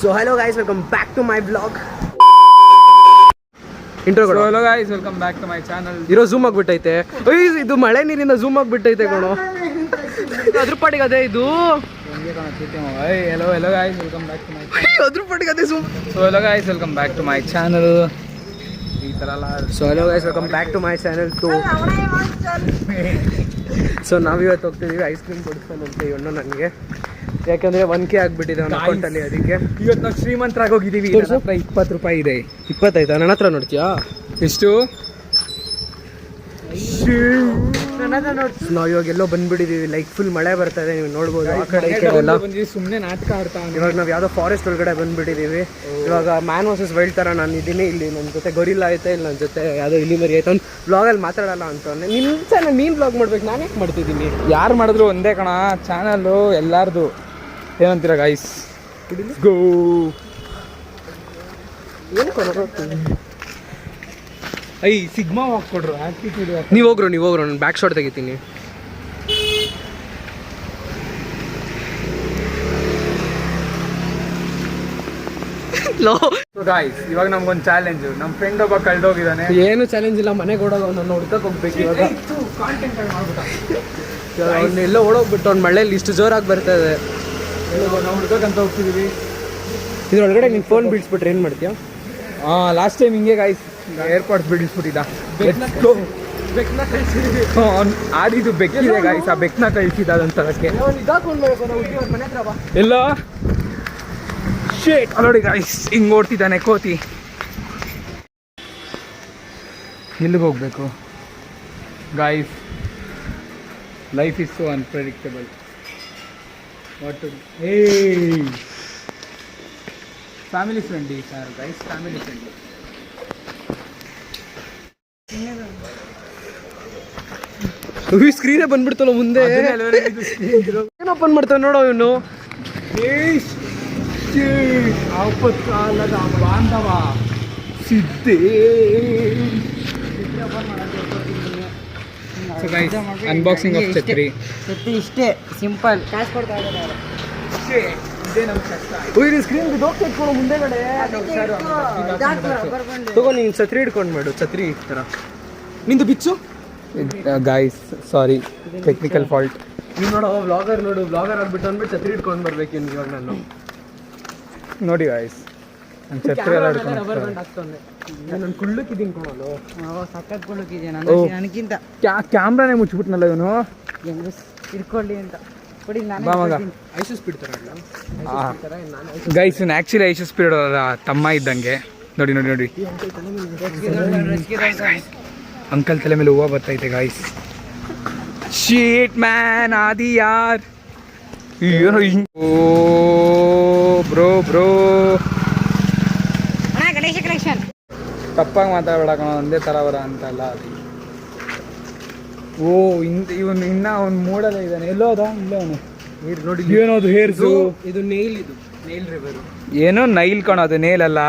So hello guys, welcome back to my vlog. Intro So hello guys, welcome back to my channel. ಇರೋ zoom ಆಗ್ಬಿಟ್ಟೈತೆ. ಇದು ಮಳೆ ನೀರಿಂದ zoom ಆಗ್ಬಿಟ್ಟೈತೆ ಕಣೋ. ಅದ್ರ ಪಾಟಿಗೆ ಅದೇ ಇದು. Hello guys, welcome back to my channel. ಅದ್ರ ಪಾಟಿಗೆ ಅದೇ zoom. So hello guys, welcome back to my channel. ಈ ತರ ಎಲ್ಲ. So hello guys, welcome back to my channel too. So ನಾವಿವತ್ತು ಹೋಗ್ತಿದ್ದೀವಿ ಐಸ್ ಕ್ರೀಮ್ ಕೊಡಿಸ್ತಾನಂತೆ ಇವನು ನನಗೆ, ಯಾಕಂದ್ರೆ 1K ಆಗ್ಬಿಟ್ಟಿದೆ ಅವನ ಅಕೌಂಟಲ್ಲಿ. ಅದಕ್ಕೆ ಇವತ್ತು ನಾವು ಶ್ರೀಮಂತರಾಗಿ ಹೋಗಿದ್ದೀವಿ. 20 ರೂಪಾಯಿ ಇದೆ. 20 ಆಯ್ತಾ? ನನ್ನ ಹತ್ರ ನೋಡ್ತೀಯಾ ಎಷ್ಟು? ನಾವು ಇವಾಗ ಎಲ್ಲೋ ಬಂದ್ಬಿಟ್ಟಿದೀವಿ, ಲೈಕ್ ಫುಲ್ ಮಳೆ ಬರ್ತಾ ಇದೆ, ನೀವು ನೋಡ್ಬೋದು. ಆ ಕಡೆ ಈ ಕಡೆ ಎಲ್ಲ ಸುಮ್ಮನೆ ನಾಟಕ ಆಡ್ತಾ. ಇವಾಗ ನಾವು ಯಾವುದೋ ಫಾರೆಸ್ಟ್ ಒಳಗಡೆ ಬಂದ್ಬಿಟ್ಟಿದೀವಿ. ಇವಾಗ ಮ್ಯಾನ್ ವರ್ಸಸ್ ವೈಲ್ಡ್ ಥರ ನಾನು ಇದ್ದೀನಿ. ಇಲ್ಲಿ ನನ್ನ ಜೊತೆ ಗೊರಿಲ್ಲ ಐತೆ, ಇಲ್ಲಿ ನನ್ನ ಜೊತೆ ಯಾವುದೋ ಇಲಿ ಮರಿ ಐತೆ. ಅವ್ನು ಬ್ಲಾಗಲ್ಲಿ ಮಾತಾಡಲ್ಲ ಅಂತವನ್ನೇ. ನಿನ್ನ ನೀನು ಬ್ಲಾಗ್ ಮಾಡ್ಬೇಕು, ನಾನು ಯಾಕೆ ಮಾಡ್ತಿದ್ದೀನಿ? ಯಾರು ಮಾಡಿದ್ರು ಒಂದೇ ಕಣ, ಚಾನಲ್ಲು ಎಲ್ಲಾರ್ದು. ಏನಂತೀರ ಗೈಸ್? ಗೋ ಏನು ಕೊಡೋಗ್ತೀನಿ. I sigma ಹಾಕ್ಕೊಡ್ರು, ಆ್ಯಕ್ಟಿಟ್ಯೂಡ್. ನೀವು ಹೋಗ್ರು ನಾನು ಬ್ಯಾಕ್ ಶಾಟ್ ತೆಗಿತೀನಿ. ಗಾಯ್ಸ್, ಇವಾಗ ನಮ್ಗೊಂದು ಚಾಲೆಂಜ್. ನಮ್ಮ ಫ್ರೆಂಡ್ ಒಬ್ಬ ಕಳ್ದೋಗಿದ್ದಾನೆ. ಏನು ಚಾಲೆಂಜ್ ಇಲ್ಲ, ಮನೆಗೆ ಓಡೋದು. ನನ್ನ ಹುಡ್ಕಕ್ಕೆ ಹೋಗ್ಬೇಕು ಇವಾಗ. ಅವ್ನೆಲ್ಲ ಓಡೋಗ್ಬಿಟ್ಟು ಅವ್ನ ಮಳೆಯಲ್ಲಿ ಇಷ್ಟು ಜೋರಾಗಿ ಬರ್ತದೆ. ನಾವು ಹುಡ್ಕಕ್ಕಂತ ಹೋಗ್ತಿದ್ದೀವಿ. ಇದ್ರೊಳಗಡೆ ನೀನು ಫೋನ್ ಬಿಡಿಸ್ಬಿಟ್ರೆ ಏನು ಮಾಡ್ತೀಯಾ? ಲಾಸ್ಟ್ ಟೈಮ್ ಹಿಂಗೆ ಗಾಯ್ಸ್ ಏರ್ಪೋರ್ಟ್ ಬಿಡಿಸ್ಬಿಟ್ಟಿದ್ದ. ಆಡಿದ್ದು ಬೆಕ್ಕಿದೆ ಗಾಯ್ಸ್, ಆ ಬೆಕ್ಕನ್ನ ಕಳಿಸಿದ ಅದಂತರಕ್ಕೆ. ಎಲ್ಲ ಶೇಟ್ ನೋಡಿ ಗಾಯ್ಸ್, ಹಿಂಗೆ ಓಡ್ತಿದ್ದಾನೆ ಕೋತಿ. ಎಲ್ಲಿಗೆ ಹೋಗ್ಬೇಕು guys? Life is so unpredictable. What to family friendly sir guys, family friendly. ಸ್ಕ್ರೀನೇ ಬಂದ್ಬಿಡ್ತಲ್ಲ ಮುಂದೆ. ಏನೋ ಓಪನ್ ಮಾಡ್ತಾವ ನೋಡೋ ಇವನು. ಆಪತ್ಕಾಲದ ಬಾಂಧವ ಸಿದ್ಧೇ. ಅನ್ಬಾಕ್ಸಿಂಗ್ ಆಫ್ ಛತ್ರಿ ಇಷ್ಟೇ ಸಿಂಪಲ್. ಕ್ಯಾಶ್ ಕೊಡ್ತಾ ಸ್ಕ್ರೀನ್ ಬಿದ್ದೋಗ್ತಿಟ್ಕೊಳು ಮುಂದೆಗಡೆ. ತಗೋ ನೀನು ಛತ್ರಿ ಹಿಡ್ಕೊಂಡು ಮಾಡು, ಛತ್ರಿ ಈ ಥರ. ನಿಂದು ಬಿಚ್ಚು ಗಾಯ್ಸ್, ಸಾರಿ ಟೆಕ್ನಿಕಲ್ ಫಾಲ್ಟ್. ನೀವು ನೋಡು ವ್ಲಾಗರ್ ಆಗ್ಬಿಟ್ಟು ಅಂದ್ಬಿಟ್ಟು ಛತ್ರಿ ಹಿಡ್ಕೊಂಡು ಬರ್ಬೇಕು ಇವ್ನಿಗೆ. ಇವಾಗ ನಾನು ನೋಡಿ ಗಾಯ್ಸ್, ನನ್ನ ಛತ್ರಿ ಎಲ್ಲ ಹಿಡ್ಕೊಂಡು ನಾನು ಕುಳ್ಳಕ್ಕಿದ್ದೀನಿ ಕೊಡೋದು. ಸಖತ್ ಕೊಡೋಕಿದೆ ನನಗಿಂತ. ಕ್ಯಾಮ್ರಾನೇ ಮುಚ್ಚಿಬಿಟ್ನಲ್ಲ ಇವನು. ಇಟ್ಕೊಳ್ಳಿ ಅಂತ ಕೊಡಿ. ಐಸಸ್ ಬಿಡ್ತಾರಲ್ಲ ಗೈಸ್, ಇವ್ನು ಆ್ಯಕ್ಚುಲಿ ಐಶಸ್ ಸ್ಪೀಡ್ ತಮ್ಮ ಇದ್ದಂಗೆ. ನೋಡಿ ನೋಡಿ ನೋಡಿ, ಅಂಕಲ್ ತಲೆ ಮೇಲೆ ಹೂವು ಬರ್ತೈತೆ ಗಾಯ್ಸ್. ಶೀಟ್ ಮ್ಯಾನ್ ಆದಿ ಯಾರ್ ಏನೋ ಹಿಂಗೆ. ಓ ಬ್ರೋ ಗಣೇಶ ಕಲೆಕ್ಷನ್. ತಪ್ಪಾಗಿ ಮಾತಾಡಬೇಡ ಕಣ, ಒಂದೇ ಥರ ಬರ ಅಂತಲ್ಲ ಅದು. ಓ ಇವನು ಇನ್ನ ಅವ್ನು ಮೂಡಲ್ಲ ಇದ್ದಾನೆ. ಎಲ್ಲೋ ಅದ ಇಲ್ಲ ಅವನು ನೋಡಿ. ಏನೋದು ಹೇರ್ಸು. ಇದು ನೈಲ್ ರಿವರ್. ಏನೋ ನೈಲ್ ಕಣ, ಅದು ನೇಲ್ ಅಲ್ಲ.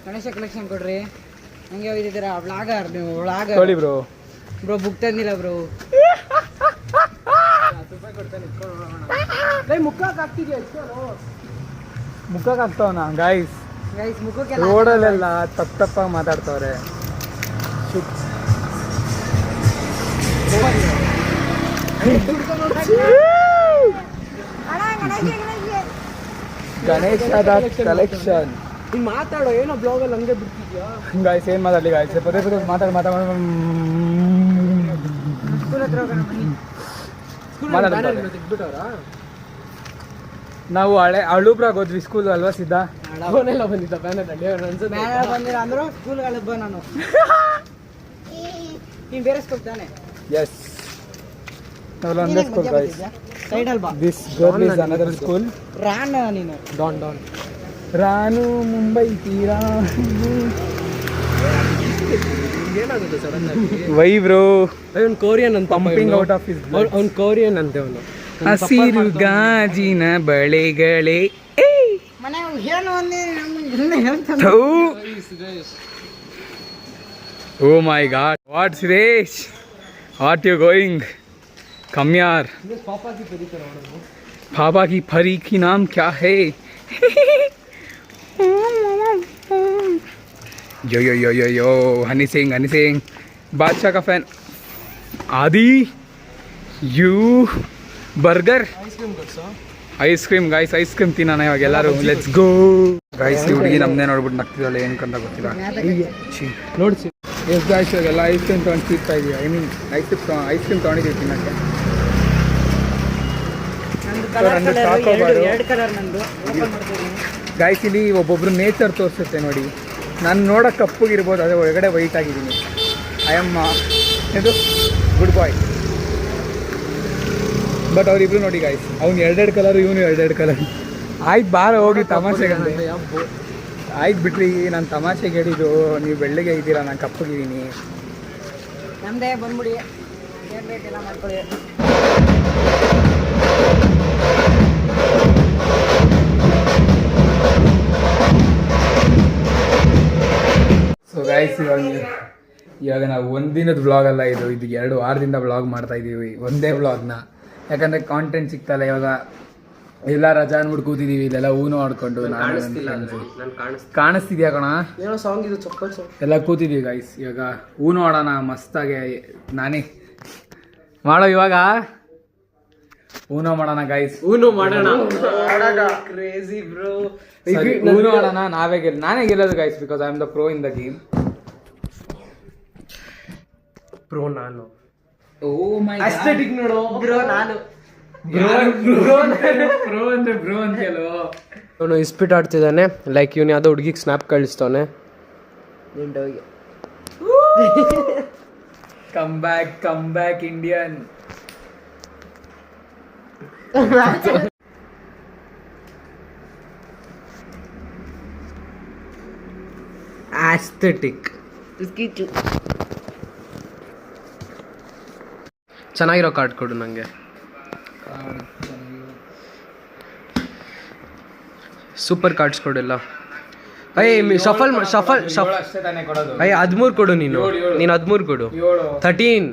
ಗಣೇಶ ಕಲೆಕ್ಷನ್ ಕೊಡ್ರಿ. ಹಂಗೆ ಹೋಗಿದ್ದೀರಾ ವ್ಲಾಗರ್ ನೀವು? ವ್ಲಾಗರ್ ನೋಡಿ ಬ್ರೋ ಬುಕ್ ತಂದಿಲ್ಲ ಬ್ರೋ. ಮುಖಕ್ಕೆ ಆಗ್ತಾವನ ಗಾಯ್ಸ್. ಮುಖಕ್ಕೆ ರೋಡಲ್ಲೆಲ್ಲ ತಪ್ಪಾಗಿ ಮಾತಾಡ್ತವ್ರೆ. ಗಣೇಶದ ಕಲೆಕ್ಷನ್. ನೀನು ಮಾತಾಡೋ, ಏನೋ ಬ್ಲಾಗಲ್ಲಿ ಹಂಗೆ ಬಿಡ್ತಿದ್ಯಾ ಗಾಯ್ಸ್? ಏನು ಮಾತಾಡಲಿ ಗಾಯ್ಸ್, ಪದೇ ಮಾತಾಡಿ ನಾವು ಹಳೂಬ್ರಾಗ ಹೋದ್ವಿ ಸ್ಕೂಲ್ ಅಲ್ವಾ ಸಿದ್ಧ? ಅವನೆಲ್ಲ ಬಂದಿದ್ದ ಬಂದಿಲ್ಲ ಅಂದ್ರು ಸ್ಕೂಲ್ಗಳಿಗೆ ಬಾ. ನಾನು ನೀನು ಬೇರೆ ಸ್ಕೂಲ್ ತಾನೆ? ಎಸ್, ನಾವೆಲ್ಲ ಒಂದೇ ಸ್ಕೂಲ್ ಗಾಯ್ಸ್. ಸೈಡಲ್ ಬಾ. This girl is another school. Ranu ನೀನು ಡಾನ್ ರಾನು ಮುಂಬೈ ತೀರಾ. ಏನಾಗುತ್ತೆ ಸಡನ್ ಆಗಿ? ವೈ ಬ್ರೋ, ಅವ್ನು ಕೋರಿಯನ್ ಅಂತ. Pumping out of his blood. ಅವ್ನು ಕೋರಿಯನ್ ಅಂತೆ ಅವನು. ಹಸಿರು ಗಾಜಿನ ಬಳೆಗಳೇ. ಮನೆ ಏನು ಹೇಳ್ತಾನೆ. Oh my god, what Suresh? What you going? कम यार पापा की परी की नाम क्या है यो यो यो यो यो हनी सिंह बादशाह का फैन आदि you burger ice cream guys ice cream ತಿನ್ನೋಣ ಇವಾಗ ಎಲ್ಲರೂ ಲೆಟ್ಸ್ ಗೋ ಗೈಸ್ ಈ ಹುಡುಗಿ ನಮ್ಮನ್ನೇ ನೋಡ್ಬಿಟ್ಟು ನಗ್ತಿದ್ದಾಳೆ ಏನಕ್ಕಂತ ಗೊತ್ತಿಲ್ಲ ನೋಡಿ ಎಸ್ ಗೈಸ್ ಇವಾಗೆಲ್ಲ ಐಸ್ ಕ್ರೀಮ್ ತೊಗೊಂಡು ತಿಂತಾ ಇದೀವಿ ಐ ಮೀನ್ ಐಸ್ ಕ್ರೀಮ್ ತೊಗೊಂಡಿದ್ದೀವಿ ತಿನ್ನೋಕ್ಕೆ ಗೈಸ್ ಇಲ್ಲಿ ಒಬ್ಬೊಬ್ರು ನೇಚರ್ ತೋರಿಸುತ್ತೆ ನೋಡಿ ನಾನು ನೋಡೋಕೆ ಕಪ್ಪಗಿರ್ಬೋದು ಅದೇ ಒಳಗಡೆ ವೈಟ್ ಆಗಿದ್ದೀನಿ ಐ ಆಮ್ ಇದು ಗುಡ್ ಬಾಯ್ ಬಟ್ ಅವರಿಬ್ರು ನೋಡಿ ಗಾಯ್ಸ್ ಅವ್ನು ಎರಡೆರಡು ಕಲರ್ ಇವನು ಎರಡೆರಡು ಕಲರ್ ಆಯ್ತು ಬಾರ ಹೋಗಿ ತಮಾಷೆಗಂತೆ ಆಯ್ತು ಬಿಟ್ರಿ ನಾನು ತಮಾಷೆಗೆ ಹೇಳಿದ್ದು ನೀವು ಬೆಳ್ಳಗೆ ಇದ್ದೀರಾ ನಾನು ಕಪ್ಪಗಿದ್ದೀನಿ ನಮ್ದೇ ಬಂದ್ಬಿಡಿ ಏನು ಬೇಕೆಲ್ಲ ಮಾಡ್ಕೊಳ್ಳಿ ಸೊ ಗೈಸ್ ಇವಾಗ ನಾವು ಒಂದಿನದ ವ್ಲಾಗ್ ಅಲ್ಲ ಇದು 2 ವಾರದಿಂದ ವ್ಲಾಗ್ ಮಾಡ್ತಾ ಇದ್ದೀವಿ ಒಂದೇ ವ್ಲಾಗ್ನ ಯಾಕಂದರೆ ಕಾಂಟೆಂಟ್ ಸಿಗ್ತಲ್ಲ ಇವಾಗ ಎಲ್ಲ ರಜಾ ಅಂದ್ಬಿಟ್ಟು ಕೂತಿದ್ದೀವಿ ಇಲ್ಲೆಲ್ಲ ಹೂನು ಆಡ್ಕೊಂಡು ಕಾಣಿಸ್ತಿದ್ಯಾ ಕಣ ಏನೋ ಸಾಂಗ್ ಇದು ಚಪ್ಪಲ್ ಸಾಂಗ್ ಎಲ್ಲ ಕೂತಿದ್ದೀವಿ ಗೈಸ್ ಇವಾಗ ಹೂನು ಆಡೋಣ ಮಸ್ತಾಗೆ ನಾನೇ ಮಾಡೋ ಇವಾಗ ಹೂನು ಮಾಡೋಣ ಗೈಸ್ ಊನು ಮಾಡೋಣ ಕ್ರೇಜಿ ಬ್ರೋ ಹೂನು ಆಡೋಣ ನಾನೇ ಗೆಲ್ಲೋದು guys because I am the pro in the game pro ನಾನು ಓ ಮೈ ಅಸ್ಥೆಟಿಕ್ ನೋಡು ಬ್ರೋ ನಾನು ಪ್ರೋ ಅಂದ್ರೆ ಬ್ರೋ ಅಂತಲೋ ಅವನು ಇಸ್ಪಿಟ್ ಆಡ್ತಿದ್ದಾನೆ ಲೈಕ್ ಇವನು ಯಾವುದೋ ಹುಡುಗಿಗೆ ಸ್ನ್ಯಾಪ್ ಕಳಿಸ್ತಾನೆ ಕಮ್ ಬ್ಯಾಕ್ ಇಂಡಿಯನ್ ಆಸ್ಥೆಟಿಕ್ ಚೆನ್ನಾಗಿರೋ ಕಾರ್ಡ್ ಕೊಡು ನನಗೆ ಸೂಪರ್ ಕಾರ್ಡ್ಸ್ ಕೊಡಿಲ್ಲ ಅಯ್ಯ ಶಫಲ್ ಅಷ್ಟೇ ತಾನೇ ಕೊಡೋದು ಅಯ್ಯ 13 ಕೊಡು ನೀನು 13 ಕೊಡು 13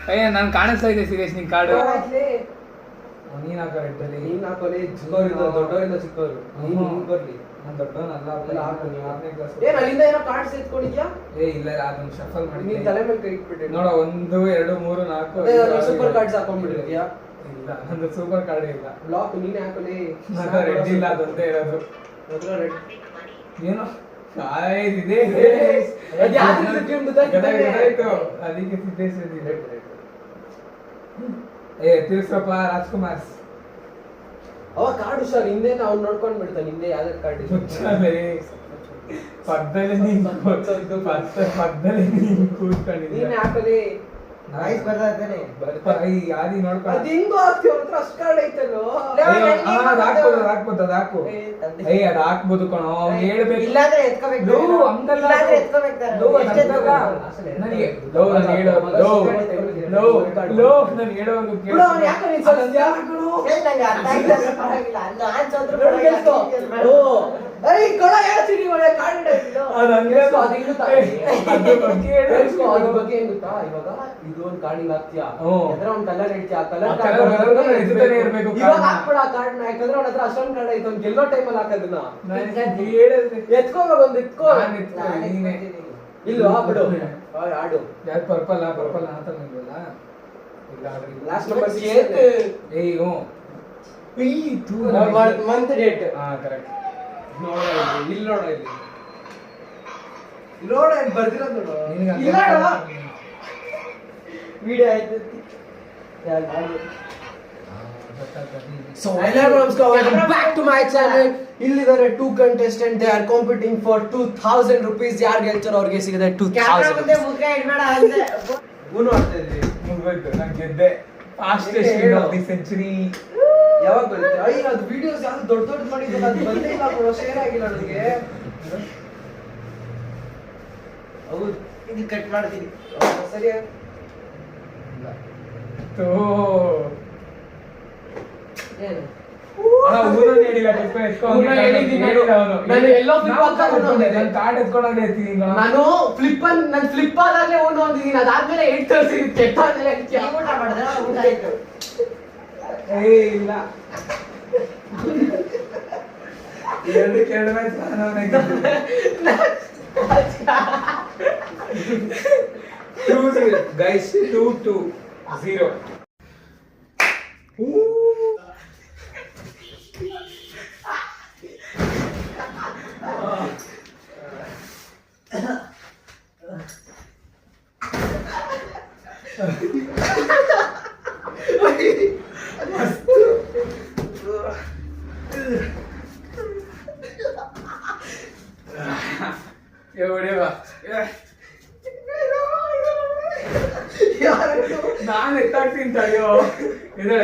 ಅಯ್ಯ ನಾನು ಕಾಣಿಸ್ತಾ ಇದೆ ಸೀರಿಯಸ್ ನಿನ್ ಕಾರ್ಡು ನೀನ್ ಹಾಕೋ ರೆಡ್ಡಲ್ಲಿ ನೀನು ಹಾಕೋಲಿ ದೊಡ್ಡವರಿಂದ ಚಿಕ್ಕವರು ನೀನು ಬರ್ಲಿ ನಾನು ದೊಡ್ಡವನಲ್ಲ ಏನು ಅಲ್ಲಿಂದ ಏನೋ ಕಾರ್ಡ್ಸ್ ಎತ್ಕೊಂಡಿದ್ಯಾ ಇಲ್ಲ ಅದನ್ನ ಶಫಲ್ ಮಾಡಿ ನೀನು ತಲೆ ಮೇಲೆ ಕೈ ಇಟ್ಬಿಟ್ಟೆ ನೋಡ 1 2 3 4 ಸೂಪರ್ ಕಾರ್ಡ್ಸ್ ಹಾಕೊಂಡ್ಬಿಟ್ಟಿದ್ಯಾ ಇಲ್ಲ ನಂದು ಸೂಪರ್ ಕಾರ್ಡ್ ಇಲ್ಲ ಬ್ಲಾಕ್ ನೀನೇ ಹಾಕೋಲಿ ರೆಡ್ ಇಲ್ಲ ಅದೊಂದೇ ಇರೋದು ರೆಡ್ ಏನು ಇದೆ ಅದಕ್ಕೆ ಸಿದ್ದೇಶ್ ತಿರ್ಸಪ್ಪ ರಾಜ್ಕುಮಾರ್ ಅವ ಕಾರ್ಡ್ ಹುಷಾರ್ ಹಿಂದೆ ಅವ್ನು ನೋಡ್ಕೊಂಡ್ ಬಿಡ್ತಾನೆ ಹಿಂದೆ ಯಾವ್ದು ಕಾರ್ಡ್ ಪಕ್ಕದಲ್ಲಿ ನೀನ್ ಕೂತ್ಕೊಂಡಿದ್ದೀನಿ ನೀನೇ ಹಾಕಲಿ ಆದಿ ನೋಡ್ಕೊಂಡು ಅದು ಹಿಂಗೂ ಹಾಕ್ತೀವಿ ಅವ್ರ ಹತ್ರ ಅಷ್ಟು ಕಾರ್ಡ್ ಐತಲ್ಲೋ ಹಾಕ್ಬೋದು ಹಾಕು ಅದ್ ಹಾಕ್ಬೋದು ಕಣೋ ಹೇಳ್ಬೇಕು ಇಲ್ಲಾಂದ್ರೆ ಎತ್ಕೋಬೇಕು ಇದು ಒಂದು ಕಾರ್ಡಿಂಗ್ ಹಾಕ್ತೀಯಾ ಹ್ಮ್. ಒಂದು ಕಲರ್ ಇಡ್ತೀಯ ಇರ್ಬೇಕು ಇವಾಗ ಹಾಕ್ಬಿಡ ಆ ಕಾರ್ಡ್ ನ ಯಾಕಂದ್ರೆ ಅವ್ನ ಹತ್ರ ಅಷ್ಟೊಂದು ಕಾರ್ಡ್ ಐತೆ ಅವ್ನು ಗೆಲ್ಲೋ ಟೈಮಲ್ಲಿ ಹಾಕೋದನ್ನ ಎತ್ಕೋಬೇಕು ಒಂದು ಎತ್ಕೋ ಇಲ್ವಾ ಬಿಡು ಆಡು ಯಾರು ಪರ್ಪಲ್ ಅಂತ ನಿಲ್ವಲ್ಲ ಲಾಸ್ಟ್ ನಂಬರ್ ಏಯ್ ಹ್ಞೂ ಮಂತ್ ಡೇಟ್ ಹಾ ಕರೆಕ್ಟ್ ನೋಡ ಇಲ್ಲಿ ನೋಡ ಇಲ್ಲಿ ನೋಡ ಇಲ್ಲಿ ಬರ್ದಿರೋದು ನೋಡು ನಿನಗೆ ಇಲ್ಲ ವಿಡಿಯೋ ಆಯ್ತು So hello welcome back to my channel. ಇಲ್ಲಿದ್ದಾರೆ 2 contestants, they are competing for 2000 rupees. ಯಾರು ಗೆಲ್ತಾರೋ ಅವ್ರಿಗೆ ಸಿಗುತ್ತೆ 2000 ಮುಂದೆ ಮುಖ ಇಡ್ಬೇಡ ಅಂದೆ ಊನು ಆಡ್ತಾ ಇದ್ವಿ ಮುಗ್ಬೇಕು ನಾನು ಗೆದ್ದೆ ಫಾಸ್ಟೆಸ್ಟ್ ಆಫ್ ದಿ ಸೆಂಚುರಿ ಯಾವಾಗ ಬರುತ್ತೆ ಅಯ್ಯ ಅದು ವಿಡಿಯೋಸ್ ಯಾವುದು ದೊಡ್ಡ ಮಾಡಿದ್ದಲ್ಲ ಅದು ಬಂದೇ ಇಲ್ಲ ಬ್ರೋ ಶೇರ್ ಆಗಿಲ್ಲ ನನಗೆ ಹೌದು ಇದು ಕಟ್ ಮಾಡ್ತೀನಿ ಸರಿ ತೋ ಏನು ನಾನು ಎಲ್ಲೋ ಕಾರ್ಡ್ ಎತ್ಕೊಂಡೋಗ್ಲಿ ಎತ್ತೀನಿ ನಾನು ನನ್ ಫ್ಲಿಪ್ ಆದಾಗಲೇ ಓನ್ ಹೊಂದಿದ್ದೀನಿ. ಅದಾದ್ಮೇಲೆ 8 ತರಿಸಿದ್ದೀನಿ ಕೆಟ್ಟ ಆದ್ಮೇಲೆ ಊಟ ಮಾಡಿದ್ರೆ ಊಟ ಆಯ್ತು. ಇಲ್ಲ 2 ಮ್ಯಾಚ್ ಗೈಸ್ 2-0. ನಾನು ಎತ್ತಾಡ್ತೀನಿ ತಡೆಯೋ. ಇದೆ